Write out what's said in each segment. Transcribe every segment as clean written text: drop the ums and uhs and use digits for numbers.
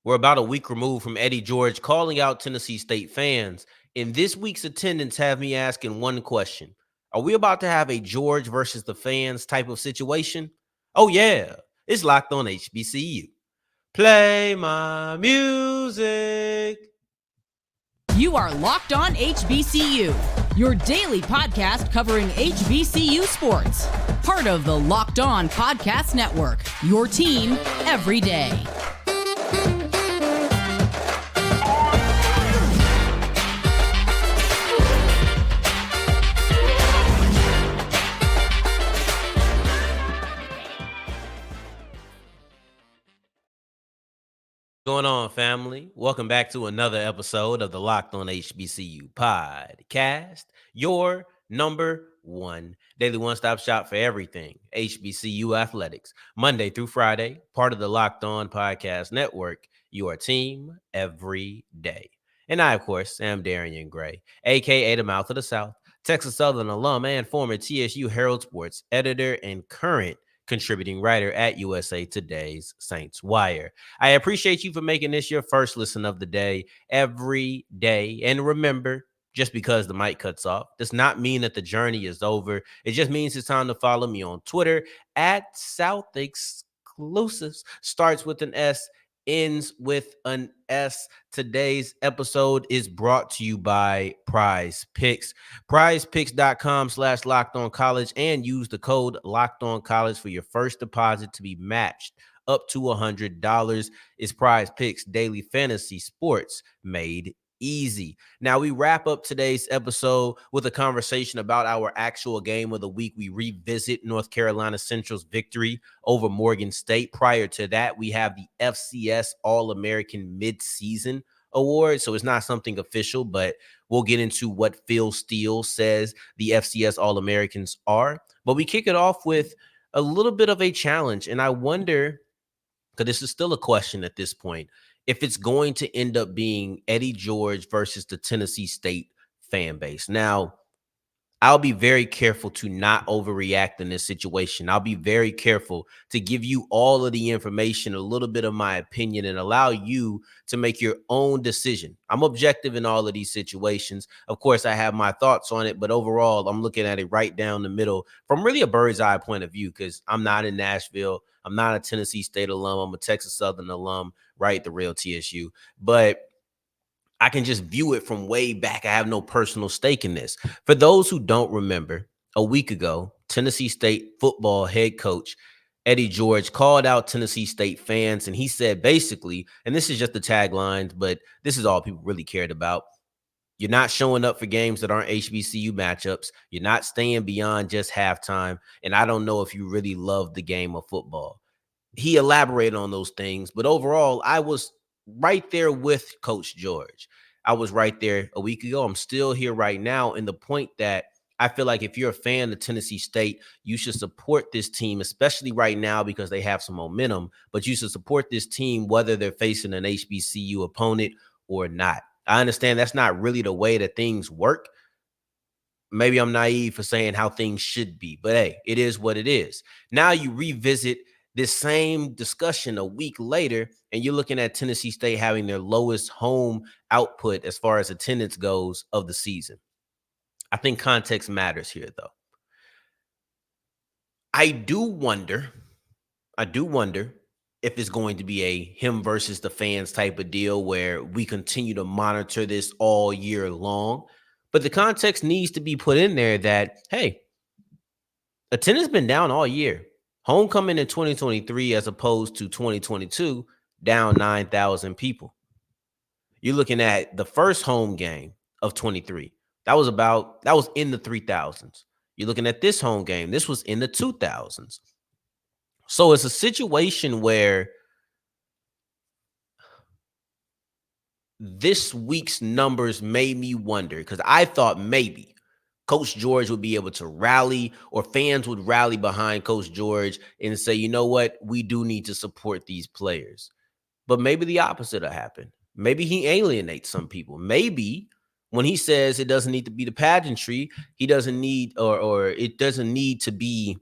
We're about a week removed from Eddie George calling out Tennessee State fans, and this week's attendance have me asking one question. Are we about to have a George versus the fans type of situation? Oh, yeah, it's locked on HBCU. Play my music. You are Locked On HBCU, your daily podcast covering HBCU sports. Part of the Locked On Podcast Network, your team every day. Going on, family? Welcome back to another episode of the Locked On HBCU podcast, your number one daily one-stop shop for everything HBCU athletics, Monday through Friday, part of the Locked On Podcast Network, your team every day. And I, of course, am Darian Gray, a.k.a. the Mouth of the South, Texas Southern alum and former TSU Herald Sports editor and current contributing writer at USA Today's Saints Wire. I appreciate you for making this your first listen of the day every day. And remember, just because the mic cuts off does not mean that the journey is over. It just means it's time to follow me on Twitter at South Exclusives. Starts with an S, ends with an S. Today's episode is brought to you by Prize Picks. PrizePicks.com/LockedOnCollege and use the code LockedOnCollege for your first deposit to be matched up to $100. Is Prize Picks daily fantasy sports made easy. Now, we wrap up today's episode with a conversation about our actual game of the week. We revisit North Carolina Central's victory over Morgan State. Prior to that, we have the FCS All-American Midseason Award. So it's not something official, but we'll get into what Phil Steele says the FCS All-Americans are. But we kick it off with a little bit of a challenge. And I wonder, because this is still a question at this point, if it's going to end up being Eddie George versus the Tennessee State fan base. Now, I'll be very careful to not overreact in this situation. I'll be very careful to give you all of the information, a little bit of my opinion, and allow you to make your own decision. I'm objective in all of these situations. Of course, I have my thoughts on it, but overall, I'm looking at it right down the middle from really a bird's eye point of view, because I'm not in Nashville. I'm not a Tennessee State alum. I'm a Texas Southern alum, right? The real TSU. But I can just view it from way back. I have no personal stake in this. For those who don't remember, a week ago, Tennessee State football head coach Eddie George called out Tennessee State fans, and he said basically, and this is just the taglines, but this is all people really cared about. You're not showing up for games that aren't HBCU matchups. You're not staying beyond just halftime. And I don't know if you really love the game of football. He elaborated on those things, but overall, I was right there with Coach George. I was right there a week ago. I'm still here right now. And the point that I feel like if you're a fan of Tennessee State, you should support this team, especially right now because they have some momentum, but you should support this team whether they're facing an HBCU opponent or not. I understand that's not really the way that things work. Maybe I'm naive for saying how things should be, but hey, it is what it is. Now you revisit this same discussion a week later, and you're looking at Tennessee State having their lowest home output as far as attendance goes of the season. I think context matters here, though. I do wonder if it's going to be a him versus the fans type of deal where we continue to monitor this all year long. But the context needs to be put in there that, hey, attendance been down all year. Homecoming in 2023 as opposed to 2022, down 9,000 people. You're looking at the first home game of 23. That was in the 3,000s. You're looking at this home game. This was in the 2,000s. So it's a situation where this week's numbers made me wonder, because I thought maybe Coach George would be able to rally, or fans would rally behind Coach George and say, you know what, we do need to support these players. But maybe the opposite will happen. Maybe he alienates some people. Maybe when he says it doesn't need to be the pageantry, he doesn't need, or it doesn't need to be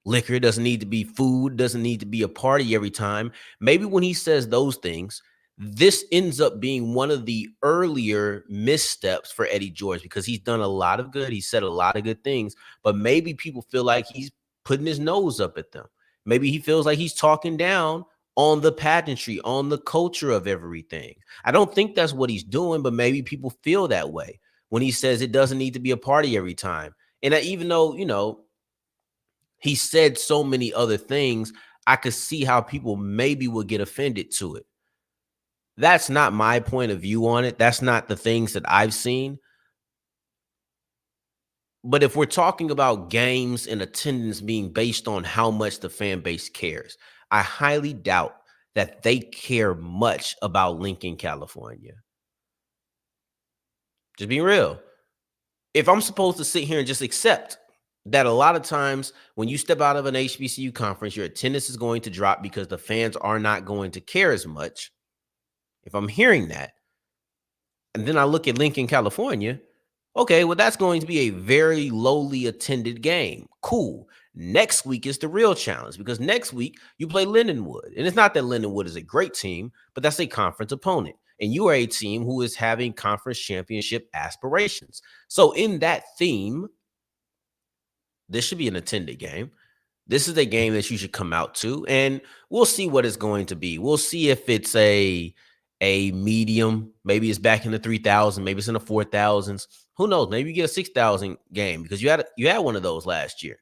liquor, doesn't need to be food, doesn't need to be a party every time. Maybe when he says those things, this ends up being one of the earlier missteps for Eddie George because he's done a lot of good. He said a lot of good things, but maybe people feel like he's putting his nose up at them. Maybe he feels like he's talking down on the pageantry, on the culture of everything. I don't think that's what he's doing, but maybe people feel that way when he says it doesn't need to be a party every time. And even though, he said so many other things, I could see how people maybe would get offended to it. That's not my point of view on it. That's not the things that I've seen. But if we're talking about games and attendance being based on how much the fan base cares, I highly doubt that they care much about Lincoln, California. Just being real. If I'm supposed to sit here and just accept that a lot of times when you step out of an HBCU conference, your attendance is going to drop because the fans are not going to care as much. If I'm hearing that, and then I look at Lincoln, California, okay, well, that's going to be a very lowly attended game. Cool. Next week is the real challenge because next week you play Lindenwood. And it's not that Lindenwood is a great team, but that's a conference opponent. And you are a team who is having conference championship aspirations. So, in that theme, this should be an attended game. This is a game that you should come out to, and we'll see what it's going to be. We'll see if it's a medium. Maybe it's back in the 3,000. Maybe it's in the 4,000s. Who knows? Maybe you get a 6,000 game because you had one of those last year.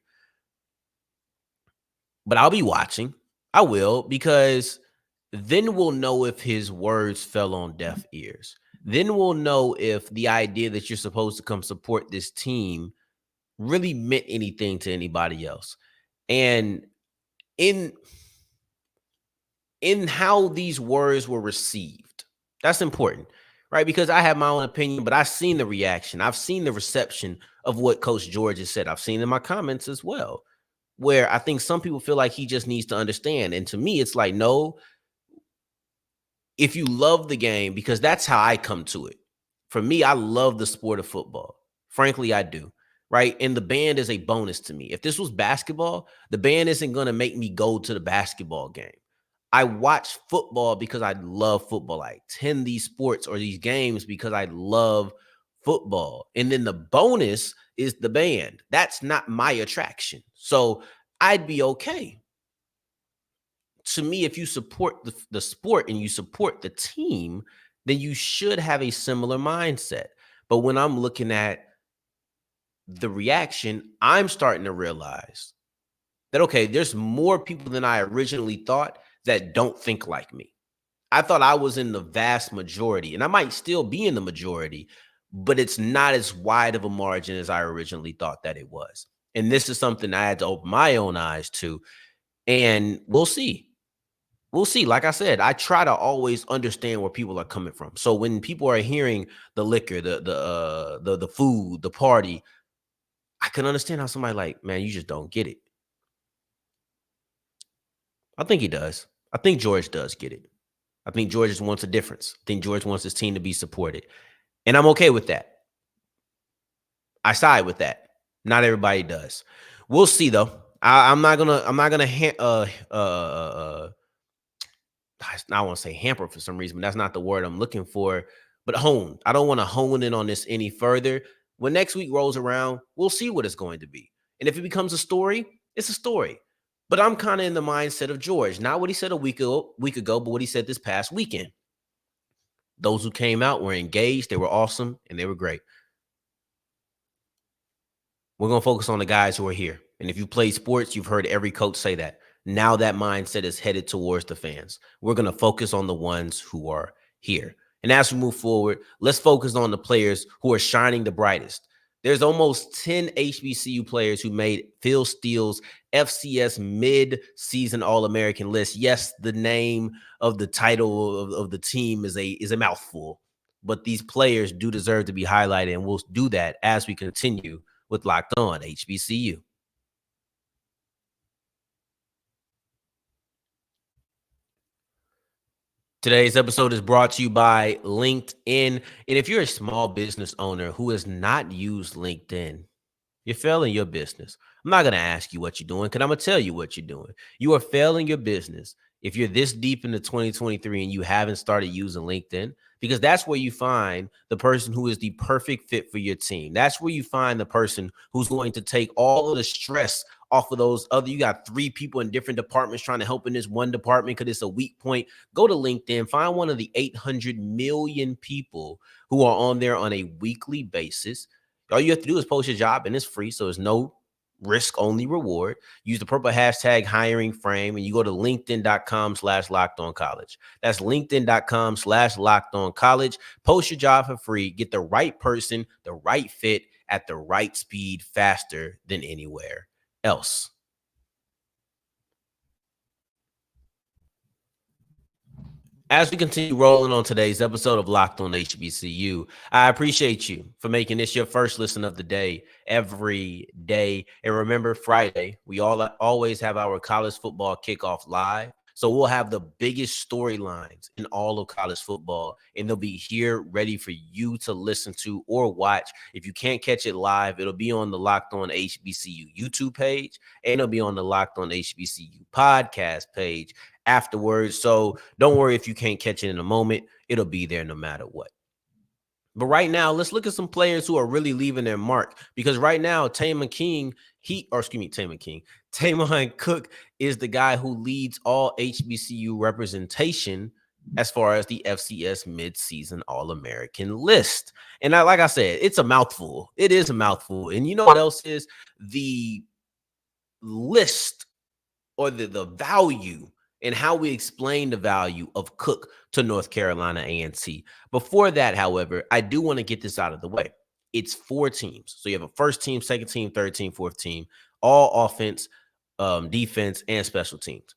But I'll be watching. I will, because then we'll know if his words fell on deaf ears. Then we'll know if the idea that you're supposed to come support this team really meant anything to anybody else. And in how these words were received, that's important, right? Because I have my own opinion, but I've seen the reaction. I've seen the reception of what Coach George has said. I've seen in my comments as well, where I think some people feel like he just needs to understand. And to me, it's like, no, if you love the game, because that's how I come to it. For me, I love the sport of football. Frankly, I do. Right. And the band is a bonus to me. If this was basketball, the band isn't going to make me go to the basketball game. I watch football because I love football. I attend these sports or these games because I love football. And then the bonus is the band. That's not my attraction. So I'd be okay. To me, if you support the sport and you support the team, then you should have a similar mindset. But when I'm looking at the reaction, I'm starting to realize that, okay, there's more people than I originally thought that don't think like me. I thought I was in the vast majority, and I might still be in the majority, but it's not as wide of a margin as I originally thought that it was. And this is something I had to open my own eyes to, and we'll see. We'll see. Like I said, I try to always understand where people are coming from. So when people are hearing the liquor, the food, the party, I can understand how somebody like, man, you just don't get it. I think he does. I think George does get it. I think George just wants a difference. I think George wants his team to be supported. And I'm okay with that. I side with that. Not everybody does. We'll see though. I'm not gonna I want to say hamper for some reason, but that's not the word I'm looking for. But hone. I don't want to hone in on this any further. When next week rolls around, we'll see what it's going to be. And if it becomes a story, it's a story. But I'm kind of in the mindset of George. Not what he said a week ago, but what he said this past weekend. Those who came out were engaged, they were awesome, and they were great. We're going to focus on the guys who are here. And if you play sports, you've heard every coach say that. Now that mindset is headed towards the fans. We're going to focus on the ones who are here. And as we move forward, let's focus on the players who are shining the brightest. There's almost 10 HBCU players who made Phil Steele's FCS mid-season All-American list. Yes, the name of the title of the team is a mouthful, but these players do deserve to be highlighted, and we'll do that as we continue with Locked On HBCU. Today's episode is brought to you by LinkedIn. And if you're a small business owner who has not used LinkedIn, You're failing your business. I'm not going to ask you what you're doing because I'm going to tell you what you're doing. You are failing your business if you're this deep into 2023 and you haven't started using LinkedIn, because that's where you find the person who is the perfect fit for your team. That's where you find the person who's going to take all of the stress off of those other. You got 3 people in different departments trying to help in this one department because it's a weak point. Go to LinkedIn, find one of the 800 million people who are on there on a weekly basis. All you have to do is post your job, and it's free, so there's no risk, only reward. Use the purple hashtag hiring frame, and you go to linkedin.com/lockedoncollege. That's linkedin.com/lockedoncollege. Post your job for free. Get the right person, the right fit at the right speed, faster than anywhere else. As we continue rolling on today's episode of Locked on HBCU, I appreciate you for making this your first listen of the day every day. And remember, Friday, we always have our college football kickoff live. So we'll have the biggest storylines in all of college football, and they'll be here ready for you to listen to or watch. If you can't catch it live, it'll be on the Locked on HBCU YouTube page, and it'll be on the Locked on HBCU podcast page afterwards. So don't worry if you can't catch it in a moment. It'll be there no matter what. But right now, let's look at some players who are really leaving their mark, because right now, Taymon Cooke is the guy who leads all HBCU representation as far as the FCS midseason All-American list. And like I said, it's a mouthful. It is a mouthful. And you know what else is? The list, or the value, and how we explain the value of Cooke to North Carolina A&T. Before that, however, I do want to get this out of the way. It's 4 teams. So you have a first team, second team, third team, fourth team, all offense, defense, and special teams.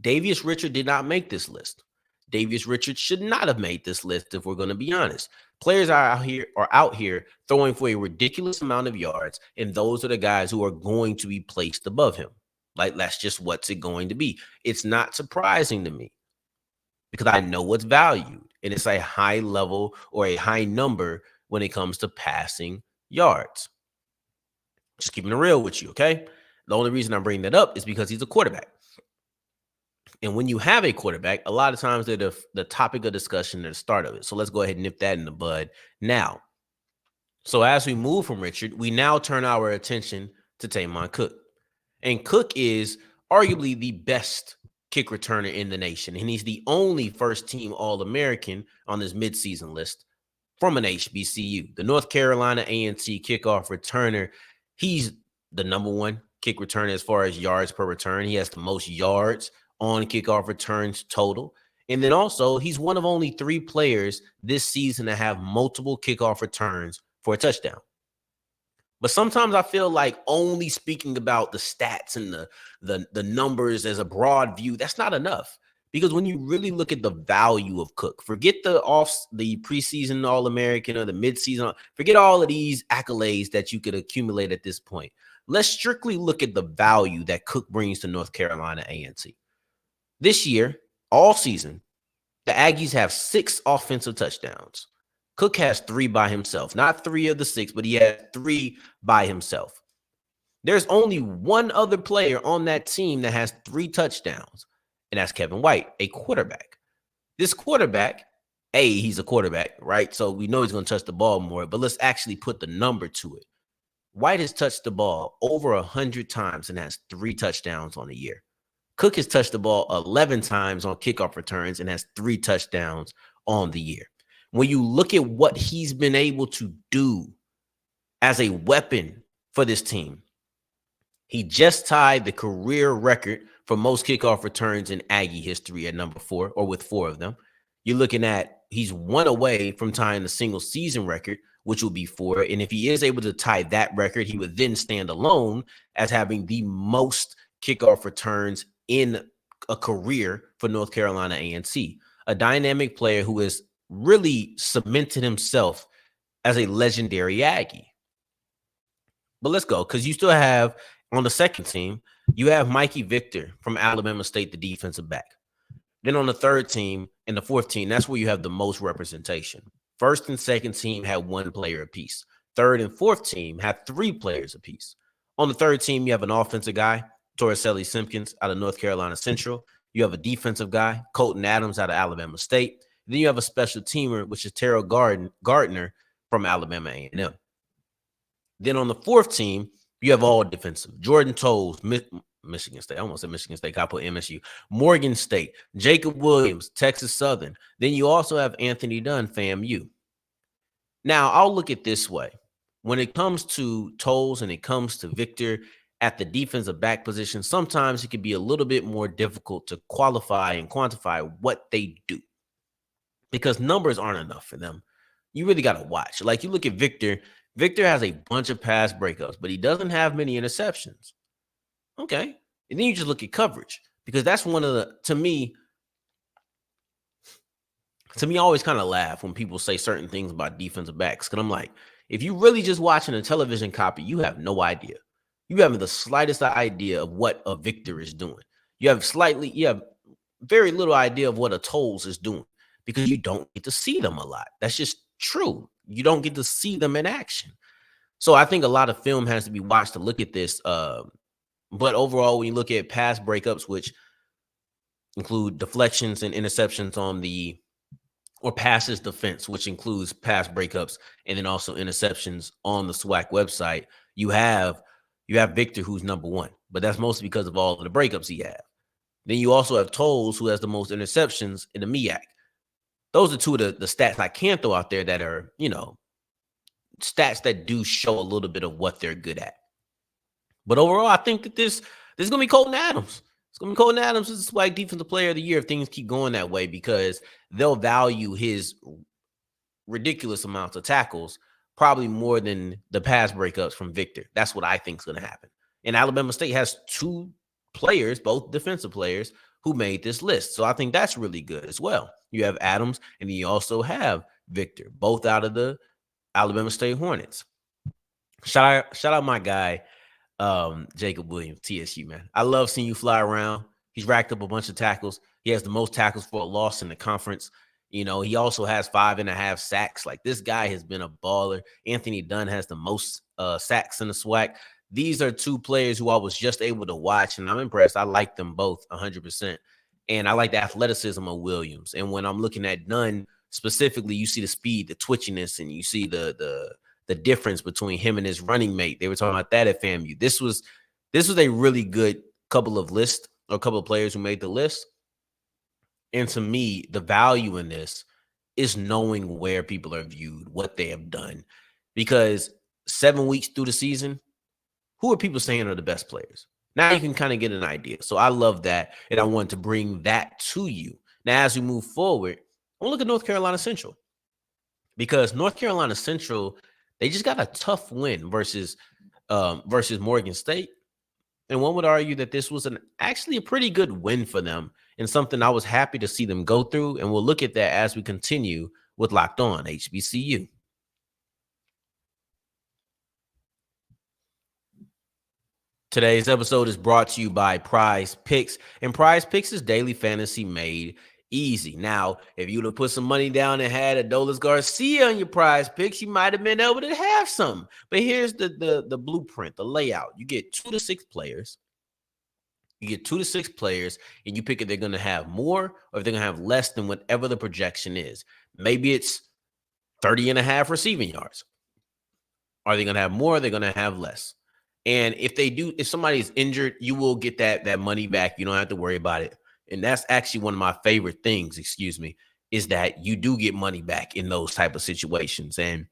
Davius Richard did not make this list. Davius Richard should not have made this list, if we're going to be honest. Players are out here throwing for a ridiculous amount of yards, and those are the guys who are going to be placed above him. Like, that's just what's it going to be. It's not surprising to me, because I know what's valued, and it's a high level or a high number when it comes to passing yards. Just keeping it real with you, okay? The only reason I'm bringing that up is because he's a quarterback. And when you have a quarterback, a lot of times they're the topic of discussion at the start of it. So let's go ahead and nip that in the bud now. So as we move from Richard, we now turn our attention to Taymon Cooke. And Cooke is arguably the best kick returner in the nation. And he's the only first-team All-American on this midseason list from an HBCU. The North Carolina A&T kickoff returner, he's the number 1 kick returner as far as yards per return. He has the most yards on kickoff returns total. And then also, he's one of only 3 players this season to have multiple kickoff returns for a touchdown. But sometimes I feel like only speaking about the stats and the numbers as a broad view, that's not enough. Because when you really look at the value of Cooke, forget the preseason All-American or the midseason, forget all of these accolades that you could accumulate at this point. Let's strictly look at the value that Cooke brings to North Carolina A&T. This year, all season, the Aggies have 6 offensive touchdowns. Cooke has 3 by himself. Not 3 of the 6, but he has 3 by himself. There's only one other player on that team that has 3 touchdowns, and that's Kevin White, a quarterback. This quarterback, he's a quarterback, right? So we know he's going to touch the ball more, but let's actually put the number to it. White has touched the ball over 100 times and has 3 touchdowns on the year. Cooke has touched the ball 11 times on kickoff returns and has 3 touchdowns on the year. When you look at what he's been able to do as a weapon for this team, he just tied the career record for most kickoff returns in Aggie history at number 4, or with 4 of them. You're looking at, he's 1 away from tying the single season record, which will be 4. And if he is able to tie that record, he would then stand alone as having the most kickoff returns in a career for North Carolina A&T. A dynamic player who has really cemented himself as a legendary Aggie. But let's go, because you still have, on the second team, you have Mikey Victor from Alabama State, the defensive back. Then on the third team and the fourth team, that's where you have the most representation. First and second team had 1 player apiece. third and fourth team have 3 players apiece. On the third team, you have an offensive guy, Torricelli Simpkins out of North Carolina Central. You have a defensive guy, Colton Adams out of Alabama State. Then you have a special teamer, which is Terrell Gardner from Alabama A&M. Then on the fourth team, you have all defensive. Jordan Toles, Michigan State. I almost said Michigan State. I put MSU. Morgan State. Jacob Williams, Texas Southern. Then you also have Anthony Dunn, FAMU. Now, I'll look at this way. When it comes to Toles and it comes to Victor at the defensive back position, sometimes it can be a little bit more difficult to qualify and quantify what they do because numbers aren't enough for them. You really got to watch. Like you look at Victor. Victor has a bunch of pass breakups, but he doesn't have many interceptions. Okay. And then you just look at coverage because that's one of the, to me, I always kind of laugh when people say certain things about defensive backs. Because I'm like, if you really just watching a television copy, you have no idea. You have the slightest idea of what a Victor is doing. You have very little idea of what a Toles is doing because you don't get to see them a lot. That's just true. You don't get to see them in action. So I think a lot of film has to be watched to look at this. But overall, when you look at pass breakups, which include deflections and interceptions or passes defense, which includes pass breakups and then also interceptions on the SWAC website, you have Victor, who's number 1, but that's mostly because of all of the breakups he has. Then you also have Toles, who has the most interceptions in the MEAC. Those are 2 of the stats I can throw out there that are, stats that do show a little bit of what they're good at. But overall, I think that this is going to be Colton Adams. It's going to be Colton Adams as the SWAC Defensive Player of the Year if things keep going that way because they'll value his ridiculous amounts of tackles probably more than the pass breakups from Victor. That's what I think is going to happen. And Alabama State has 2 players, both defensive players, who made this list. So I think that's really good as well. You have Adams, and then you also have Victor, both out of the Alabama State Hornets. Shout out my guy, Jacob Williams, TSU, man. I love seeing you fly around. He's racked up a bunch of tackles. He has the most tackles for a loss in the conference. He also has 5.5 sacks. Like, this guy has been a baller. Anthony Dunn has the most sacks in the SWAC. These are 2 players who I was just able to watch, and I'm impressed. I like them both 100%. And I like the athleticism of Williams. And when I'm looking at Dunn specifically, you see the speed, the twitchiness, and you see the difference between him and his running mate. They were talking about that at FAMU. This was a really good couple of players who made the list. And to me, the value in this is knowing where people are viewed, what they have done. Because 7 weeks through the season, who are people saying are the best players? Now you can kind of get an idea. So I love that, and I wanted to bring that to you. Now, as we move forward, we'll look at North Carolina Central. Because North Carolina Central, they just got a tough win versus Morgan State. And one would argue that this was actually a pretty good win for them and something I was happy to see them go through. And we'll look at that as we continue with Locked On HBCU. Today's episode is brought to you by Prize Picks, and Prize Picks is daily fantasy made easy. Now, if you would have put some money down and had Adolis Garcia on your Prize Picks, you might have been able to have some. But here's the blueprint, the layout. You get 2 to 6 players. You get 2 to 6 players, and you pick if they're going to have more or if they're going to have less than whatever the projection is. Maybe it's 30.5 receiving yards. Are they going to have more? Or are they going to have less? And if somebody's injured, you will get that money back. You don't have to worry about it. And that's actually one of my favorite things, is that you do get money back in those type of situations. And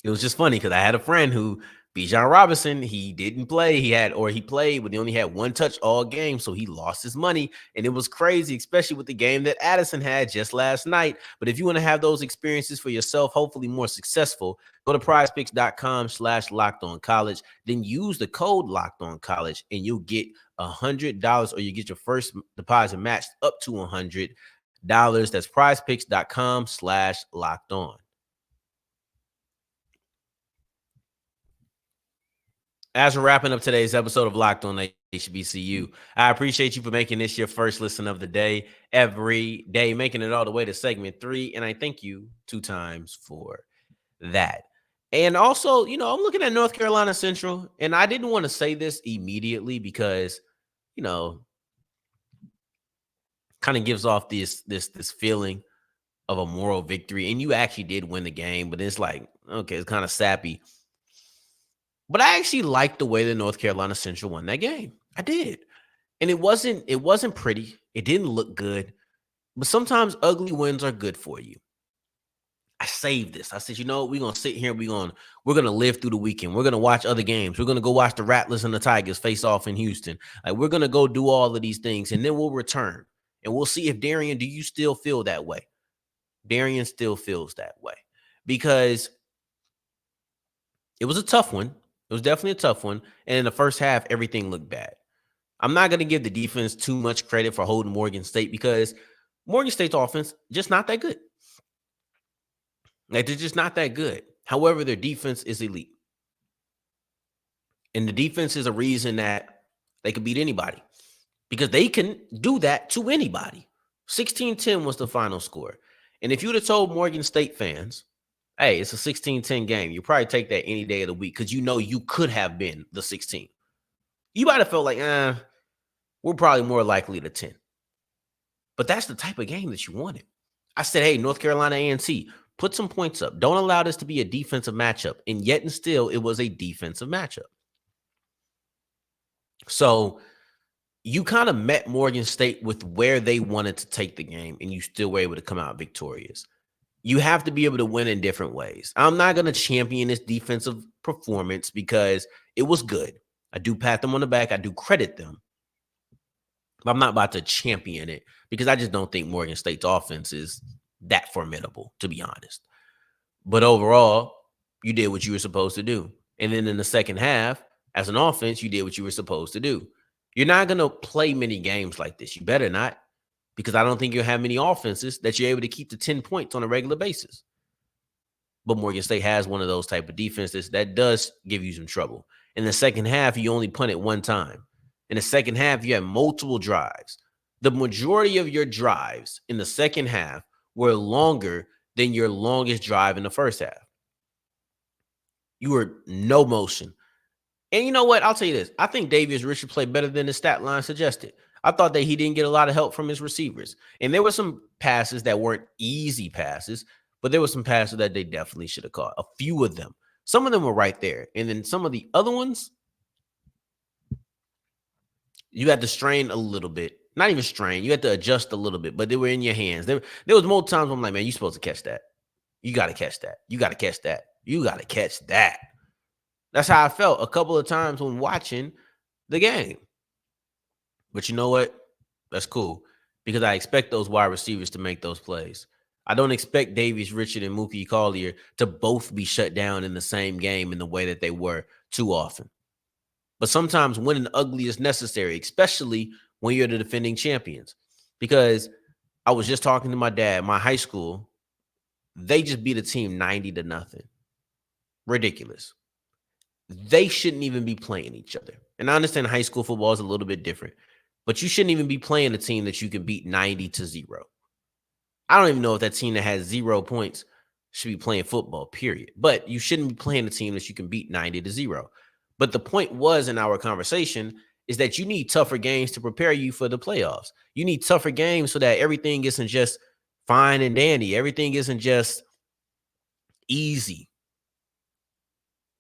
it was just funny because I had a friend who, Bijan Robinson, he didn't play. He played, but he only had 1 touch all game. So he lost his money. And it was crazy, especially with the game that Addison had just last night. But if you want to have those experiences for yourself, hopefully more successful, go to prizepicks.com/lockedoncollege. Then use the code LockedOnCollege and you'll get $100 or you get your first deposit matched up to $100. That's prizepicks.com/lockedon. As we're wrapping up today's episode of Locked On HBCU, I appreciate you for making this your first listen of the day every day, making it all the way to segment 3. And I thank you 2 times for that. And also, I'm looking at North Carolina Central, and I didn't want to say this immediately because, you know, kind of gives off this feeling of a moral victory. And you actually did win the game, but it's like, okay, it's kind of sappy. But I actually liked the way that North Carolina Central won that game. I did. And it wasn't pretty. It didn't look good. But sometimes ugly wins are good for you. I saved this. I said, we're gonna sit here. We're gonna live through the weekend. We're gonna watch other games. We're gonna go watch the Rattlers and the Tigers face off in Houston. Like, we're gonna go do all of these things, and then we'll return and we'll see if Darian, do you still feel that way? Darian still feels that way because it was a tough one. It was definitely a tough one. And in the first half, everything looked bad. I'm not going to give the defense too much credit for holding Morgan State because Morgan State's offense just not that good. Like, they're just not that good. However, their defense is elite. And the defense is a reason that they could beat anybody because they can do that to anybody. 16-10 was the final score. And if you would have told Morgan State fans, hey, it's a 16-10 game, you probably take that any day of the week because you could have been the 16. You might have felt like, we're probably more likely to 10. But that's the type of game that you wanted. I said, hey, North Carolina A&T, put some points up. Don't allow this to be a defensive matchup. And yet and still, it was a defensive matchup. So you kind of met Morgan State with where they wanted to take the game, and you still were able to come out victorious. You have to be able to win in different ways. I'm not going to champion this defensive performance because it was good. I do pat them on the back. I do credit them. But I'm not about to champion it because I just don't think Morgan State's offense is that formidable, to be honest. But overall, you did what you were supposed to do. And then in the second half, as an offense, you did what you were supposed to do. You're not going to play many games like this. You better not, because I don't think you'll have many offenses that you're able to keep to 10 points on a regular basis. But Morgan State has one of those type of defenses that does give you some trouble. In the second half, you only punted one time. In the second half, you had multiple drives. The majority of your drives in the second half were longer than your longest drive in the first half. You were no motion. And you know what? I'll tell you this. I think Davius Richard played better than the stat line suggested. I thought that he didn't get a lot of help from his receivers. And there were some passes that weren't easy passes, but there were some passes that they definitely should have caught. A few of them. Some of them were right there. And then some of the other ones, you had to strain a little bit. Not even strain. You had to adjust a little bit, but they were in your hands. There was more times I'm like, man, you're supposed to catch that. You got to catch that. You got to catch that. You got to catch that. That's how I felt a couple of times when watching the game. But you know what? That's cool because I expect those wide receivers to make those plays. I don't expect Davius Richard and Mookie Collier to both be shut down in the same game in the way that they were too often. But sometimes winning ugly is necessary, especially when you're the defending champions. Because I was just talking to my dad, my high school, they just beat a team 90-0. Ridiculous. They shouldn't even be playing each other. And I understand high school football is a little bit different, but you shouldn't even be playing a team that you can beat 90-0. I don't even know if that team that has 0 points should be playing football, period. But you shouldn't be playing a team that you can beat 90-0. But the point was in our conversation is that you need tougher games to prepare you for the playoffs. You need tougher games so that everything isn't just fine and dandy. Everything isn't just easy.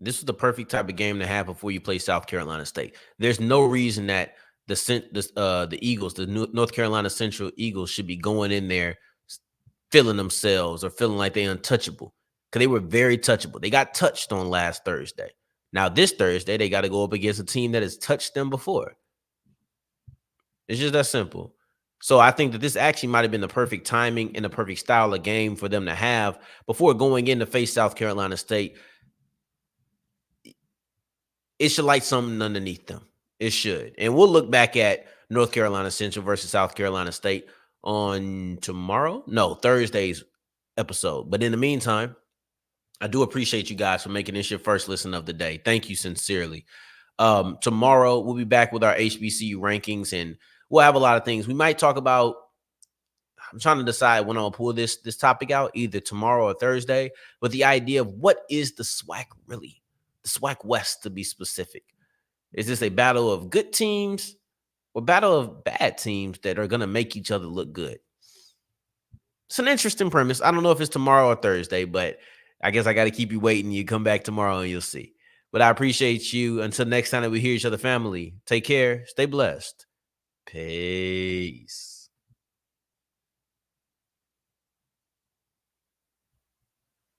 This is the perfect type of game to have before you play South Carolina State. There's no reason that the Eagles, the North Carolina Central Eagles, should be going in there feeling themselves or feeling like they're untouchable because they were very touchable. They got touched on last Thursday. Now, this Thursday, they got to go up against a team that has touched them before. It's just that simple. So I think that this actually might have been the perfect timing and the perfect style of game for them to have before going in to face South Carolina State. It should light something underneath them. It should. And we'll look back at North Carolina Central versus South Carolina State on Thursday's episode. But in the meantime, I do appreciate you guys for making this your first listen of the day. Thank you sincerely. Tomorrow, we'll be back with our HBCU rankings, and we'll have a lot of things. We might talk about I'm trying to decide when I'll pull this topic out, either tomorrow or Thursday. But the idea of what is the SWAC really? The SWAC West, to be specific. Is this a battle of good teams or battle of bad teams that are going to make each other look good? It's an interesting premise. I don't know if it's tomorrow or Thursday, but I guess I got to keep you waiting. You come back tomorrow and you'll see. But I appreciate you. Until next time that we hear each other, family, take care. Stay blessed. Peace.